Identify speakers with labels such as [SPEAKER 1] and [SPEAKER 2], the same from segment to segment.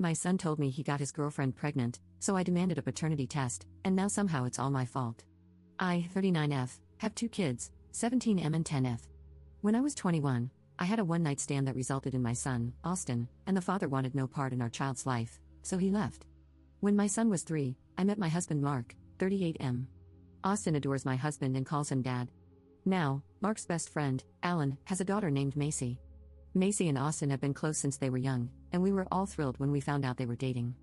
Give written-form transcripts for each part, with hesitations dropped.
[SPEAKER 1] My son told me he got his girlfriend pregnant, so I demanded a paternity test, and now somehow it's all my fault. I, 39F, have 2 kids, 17M and 10F. When I was 21, I had a one-night stand that resulted in my son, Austin, and the father wanted no part in our child's life, so he left. When my son was 3, I met my husband Mark, 38M. Austin adores my husband and calls him Dad. Now, Mark's best friend, Alan, has a daughter named Macy. Macy and Austin have been close since they were young, and we were all thrilled when we found out they were dating.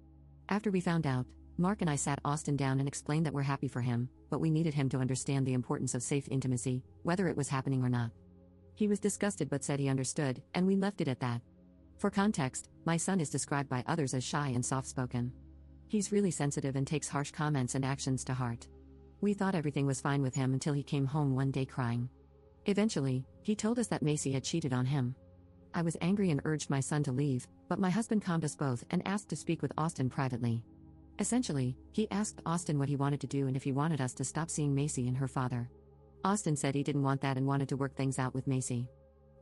[SPEAKER 1] After we found out, Mark and I sat Austin down and explained that we're happy for him, but we needed him to understand the importance of safe intimacy, whether it was happening or not. He was disgusted but said he understood, and we left it at that. For context, my son is described by others as shy and soft-spoken. He's really sensitive and takes harsh comments and actions to heart. We thought everything was fine with him until he came home one day crying. Eventually, he told us that Macy had cheated on him. I was angry and urged my son to leave, but my husband calmed us both and asked to speak with Austin privately. Essentially, he asked Austin what he wanted to do and if he wanted us to stop seeing Macy and her father. Austin said he didn't want that and wanted to work things out with Macy.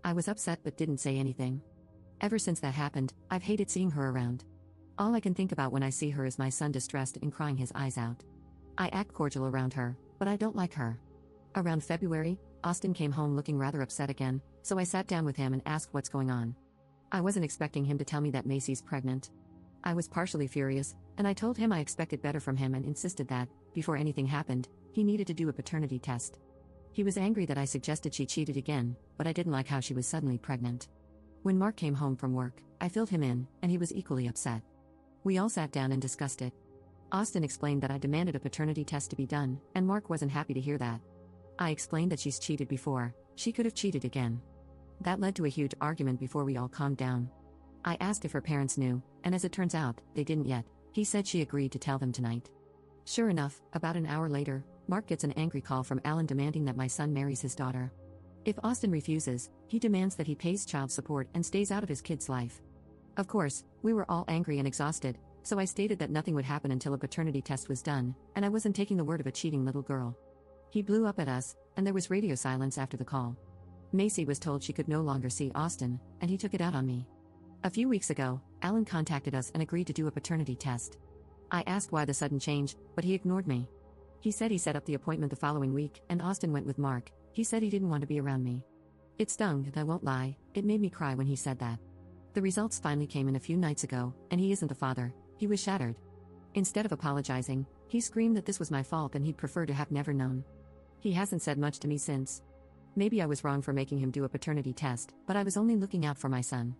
[SPEAKER 1] I was upset but didn't say anything. Ever since that happened, I've hated seeing her around. All I can think about when I see her is my son distressed and crying his eyes out. I act cordial around her, but I don't like her. Around February, Austin came home looking rather upset again, so I sat down with him and asked what's going on. I wasn't expecting him to tell me that Macy's pregnant. I was partially furious, and I told him I expected better from him and insisted that, before anything happened, he needed to do a paternity test. He was angry that I suggested she cheated again, but I didn't like how she was suddenly pregnant. When Mark came home from work, I filled him in, and he was equally upset. We all sat down and discussed it. Austin explained that I demanded a paternity test to be done, and Mark wasn't happy to hear that. I explained that she's cheated before, she could have cheated again. That led to a huge argument before we all calmed down. I asked if her parents knew, and as it turns out, they didn't yet. He said she agreed to tell them tonight. Sure enough, about an hour later, Mark gets an angry call from Alan demanding that my son marries his daughter. If Austin refuses, he demands that he pays child support and stays out of his kid's life. Of course, we were all angry and exhausted, so I stated that nothing would happen until a paternity test was done, and I wasn't taking the word of a cheating little girl. He blew up at us, and there was radio silence after the call. Macy was told she could no longer see Austin, and he took it out on me. A few weeks ago, Alan contacted us and agreed to do a paternity test. I asked why the sudden change, but he ignored me. He said he set up the appointment the following week, and Austin went with Mark. He said he didn't want to be around me. It stung, and I won't lie, it made me cry when he said that. The results finally came in a few nights ago, and he isn't the father. He was shattered. Instead of apologizing, he screamed that this was my fault and he'd prefer to have never known. He hasn't said much to me since. Maybe I was wrong for making him do a paternity test, but I was only looking out for my son.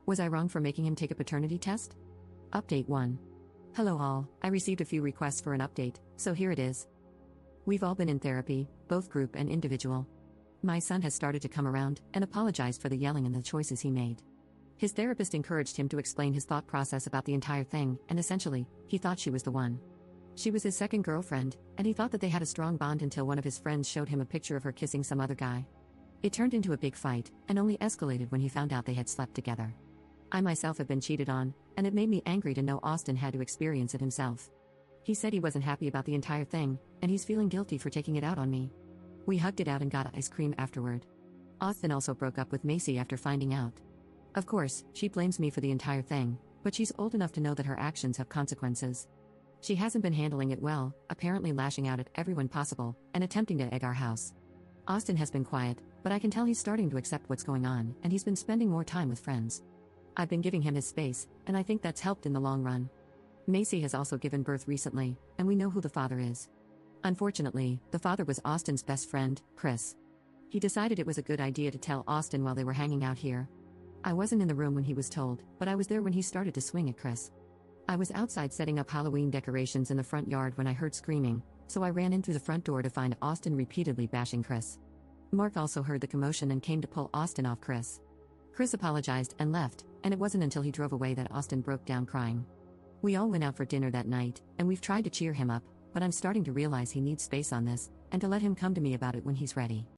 [SPEAKER 1] Was I wrong for making him take a paternity test? Update 1. Hello all, I received a few requests for an update, so here it is. We've all been in therapy, both group and individual. My son has started to come around and apologized for the yelling and the choices he made. His therapist encouraged him to explain his thought process about the entire thing, and essentially, he thought she was the one. She was his second girlfriend, and he thought that they had a strong bond until one of his friends showed him a picture of her kissing some other guy. It turned into a big fight, and only escalated when he found out they had slept together. I myself have been cheated on, and it made me angry to know Austin had to experience it himself. He said he wasn't happy about the entire thing, and he's feeling guilty for taking it out on me. We hugged it out and got ice cream afterward. Austin also broke up with Macy after finding out. Of course, she blames me for the entire thing, but she's old enough to know that her actions have consequences. She hasn't been handling it well, apparently lashing out at everyone possible, and attempting to egg our house. Austin has been quiet, but I can tell he's starting to accept what's going on, and he's been spending more time with friends. I've been giving him his space, and I think that's helped in the long run. Macy has also given birth recently, and we know who the father is. Unfortunately, the father was Austin's best friend, Chris. He decided it was a good idea to tell Austin while they were hanging out here. I wasn't in the room when he was told, but I was there when he started to swing at Chris. I was outside setting up Halloween decorations in the front yard when I heard screaming, so I ran in through the front door to find Austin repeatedly bashing Chris. Mark also heard the commotion and came to pull Austin off Chris. Chris apologized and left, and it wasn't until he drove away that Austin broke down crying. We all went out for dinner that night, and we've tried to cheer him up, but I'm starting to realize he needs space on this, and to let him come to me about it when he's ready.